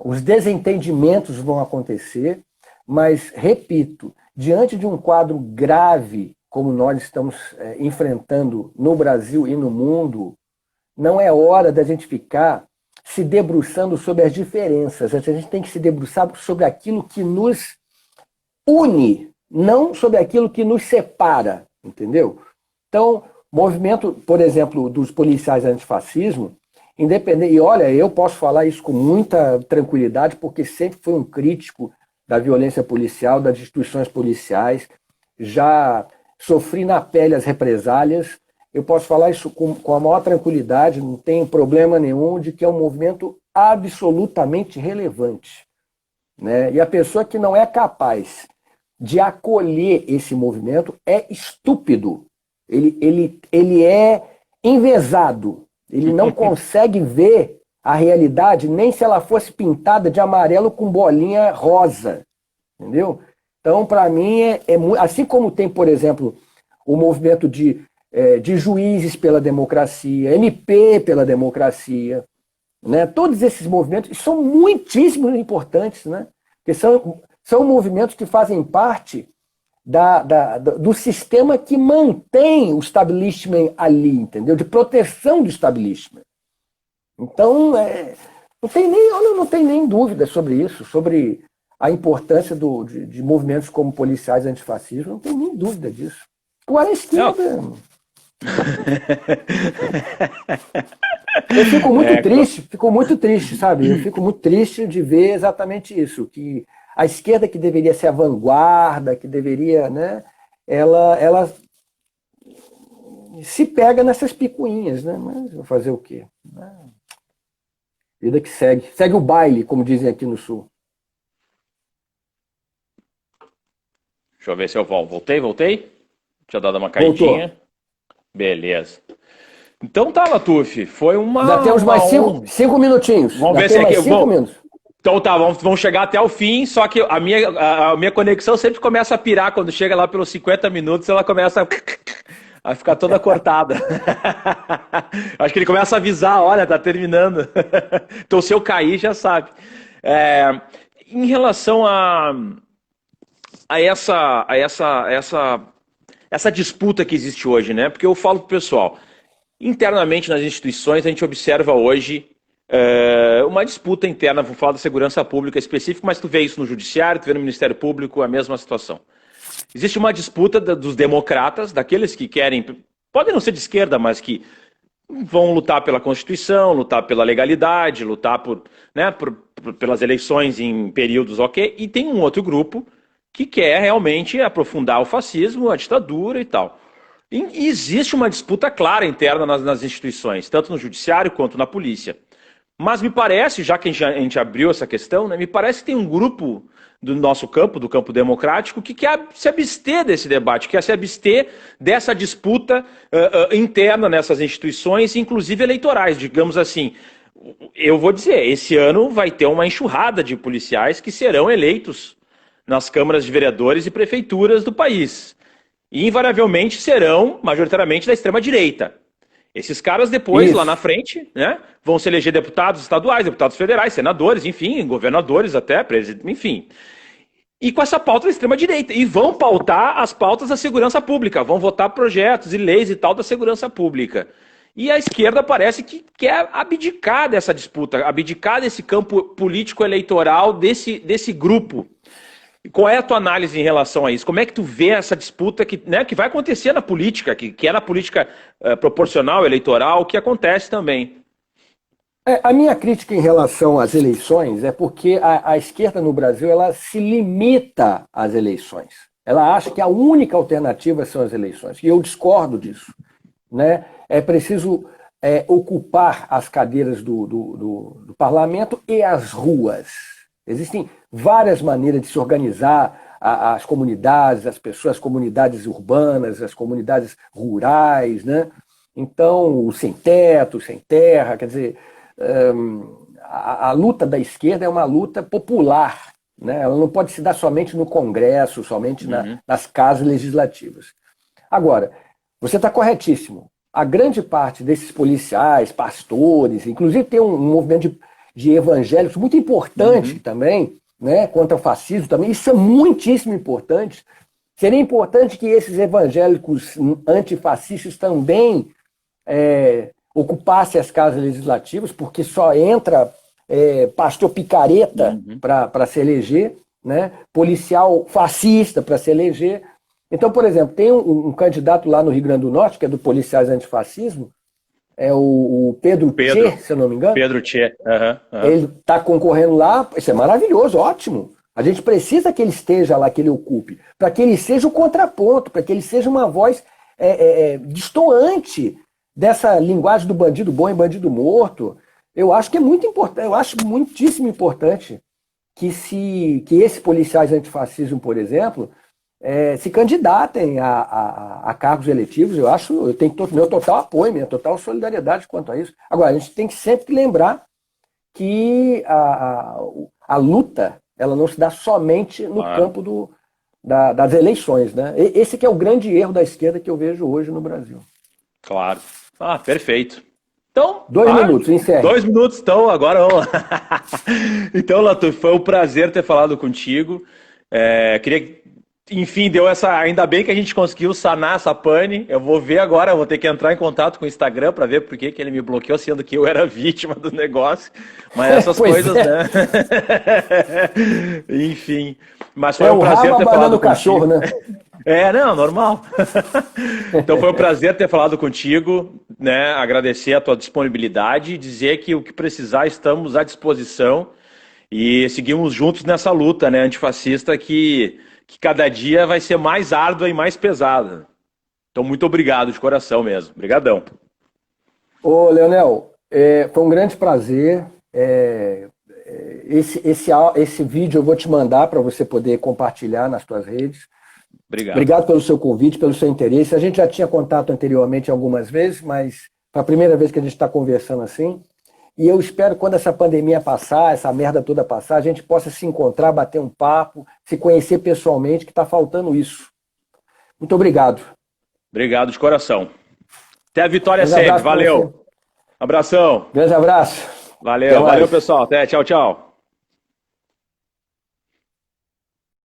Os desentendimentos vão acontecer, mas, repito, diante de um quadro grave como nós estamos enfrentando no Brasil e no mundo, não é hora da gente ficar se debruçando sobre as diferenças. A gente tem que se debruçar sobre aquilo que nos une, não sobre aquilo que nos separa, entendeu? Então, movimento, por exemplo, dos policiais antifascismo, independente, e olha, eu posso falar isso com muita tranquilidade, porque sempre fui um crítico da violência policial, das instituições policiais, já sofri na pele as represálias, eu posso falar isso com a maior tranquilidade, não tenho problema nenhum de que é um movimento absolutamente relevante, né? E a pessoa que não é capaz de acolher esse movimento é estúpido, ele é envesado, ele não consegue ver a realidade nem se ela fosse pintada de amarelo com bolinha rosa, entendeu? Então, para mim, assim como tem, por exemplo, o movimento de juízes pela democracia, MP pela democracia, né? Todos esses movimentos são muitíssimo importantes, né? Porque são movimentos que fazem parte do sistema que mantém o establishment ali, entendeu? De proteção do establishment. Então, não tem nem dúvida sobre isso, sobre a importância de movimentos como policiais antifascistas, não tem nem dúvida disso. Agora a esquerda... Eu fico muito triste, sabe? Eu fico muito triste de ver exatamente isso, que a esquerda que deveria ser a vanguarda, que deveria, né, ela se pega nessas picuinhas, né? Mas vou fazer o quê? Vida que segue. Segue o baile, como dizem aqui no Sul. Deixa eu ver se eu volto. Voltei? Tinha dado uma caidinha. Voltou. Beleza. Então tá, Latuf. Foi uma... Já temos mais 5 minutinhos. Vamos ver se é aqui... 5 minutos. Então tá, vamos chegar até o fim, só que a minha conexão sempre começa a pirar quando chega lá pelos 50 minutos, ela começa a ficar toda cortada. Acho que ele começa a avisar, olha, tá terminando. Então se eu cair, já sabe. Em relação a essa disputa que existe hoje, né? Porque eu falo pro pessoal, internamente nas instituições a gente observa hoje uma disputa interna, vou falar da segurança pública específica, mas tu vê isso no judiciário, tu vê no Ministério Público, a mesma situação. Existe uma disputa dos democratas, daqueles que querem, podem não ser de esquerda, mas que vão lutar pela Constituição, lutar pela legalidade, lutar pelas eleições em períodos ok, e tem um outro grupo que quer realmente aprofundar o fascismo, a ditadura e tal. E existe uma disputa clara interna nas instituições, tanto no judiciário quanto na polícia. Mas me parece, já que a gente abriu essa questão, né, me parece que tem um grupo do nosso campo, do campo democrático, que quer se abster desse debate, quer se abster dessa disputa interna nessas instituições, inclusive eleitorais, digamos assim. Eu vou dizer, esse ano vai ter uma enxurrada de policiais que serão eleitos nas câmaras de vereadores e prefeituras do país. E invariavelmente serão, majoritariamente, da extrema-direita. Esses caras depois, lá na frente, né, vão se eleger deputados estaduais, deputados federais, senadores, enfim, governadores até, enfim. E com essa pauta da extrema-direita. E vão pautar as pautas da segurança pública, vão votar projetos e leis e tal da segurança pública. E a esquerda parece que quer abdicar dessa disputa, abdicar desse campo político-eleitoral, desse grupo. Qual é a tua análise em relação a isso? Como é que tu vê essa disputa que vai acontecer na política, que é na política proporcional, eleitoral, que acontece também? A minha crítica em relação às eleições é porque a esquerda no Brasil ela se limita às eleições. Ela acha que a única alternativa são as eleições. E eu discordo disso, né? É preciso ocupar as cadeiras do parlamento e as ruas. Existem várias maneiras de se organizar as comunidades, as pessoas, as comunidades urbanas, as comunidades rurais, né? Então, o sem teto, o sem terra, quer dizer, a luta da esquerda é uma luta popular, né? Ela não pode se dar somente no Congresso, somente nas casas legislativas. Agora, você está corretíssimo. A grande parte desses policiais, pastores, inclusive tem um movimento de evangélicos muito importante também, né, contra o fascismo também. Isso é muitíssimo importante. Seria importante que esses evangélicos antifascistas também ocupassem as casas legislativas, porque só entra pastor picareta para se eleger, né, policial fascista para se eleger. Então, por exemplo, tem um candidato lá no Rio Grande do Norte, que é do Policiais Antifascismo, é o Pedro Tchê, se eu não me engano. Pedro Tchê. Ele está concorrendo lá, isso é maravilhoso, ótimo. A gente precisa que ele esteja lá, que ele ocupe, para que ele seja o contraponto, para que ele seja uma voz destoante dessa linguagem do bandido bom e bandido morto. Eu acho que é muito importante, eu acho muitíssimo importante que esses policiais antifascismo, por exemplo, se candidatem a cargos eletivos. Eu tenho meu total apoio, minha total solidariedade quanto a isso. Agora, a gente tem que sempre lembrar que a luta ela não se dá somente no campo das eleições, né? Esse que é o grande erro da esquerda que eu vejo hoje no Brasil. Claro. Perfeito. Então, 2 minutos, encerre. 2 minutos, então, agora vamos lá. Então, Latuf, foi um prazer ter falado contigo. Queria enfim, deu essa. Ainda bem que a gente conseguiu sanar essa pane. Eu vou ver agora, eu vou ter que entrar em contato com o Instagram para ver por que ele me bloqueou, sendo que eu era vítima do negócio. Mas essas coisas, né? Enfim. Mas foi um prazer ter falado o cachorro, contigo. né? Não, normal. Então foi um prazer ter falado contigo, né? Agradecer a tua disponibilidade e dizer que o que precisar estamos à disposição e seguimos juntos nessa luta, né, antifascista que cada dia vai ser mais árdua e mais pesada. Então, muito obrigado de coração mesmo. Obrigadão. Ô, Leonel, foi um grande prazer. Esse vídeo eu vou te mandar para você poder compartilhar nas suas redes. Obrigado. Obrigado pelo seu convite, pelo seu interesse. A gente já tinha contato anteriormente algumas vezes, mas foi a primeira vez que a gente está conversando assim. E eu espero que quando essa pandemia passar, essa merda toda passar, a gente possa se encontrar, bater um papo, se conhecer pessoalmente, que está faltando isso. Muito obrigado. Obrigado de coração. Até a vitória sempre. Valeu. Abração. Grande abraço. Valeu, pessoal. Até, tchau, tchau.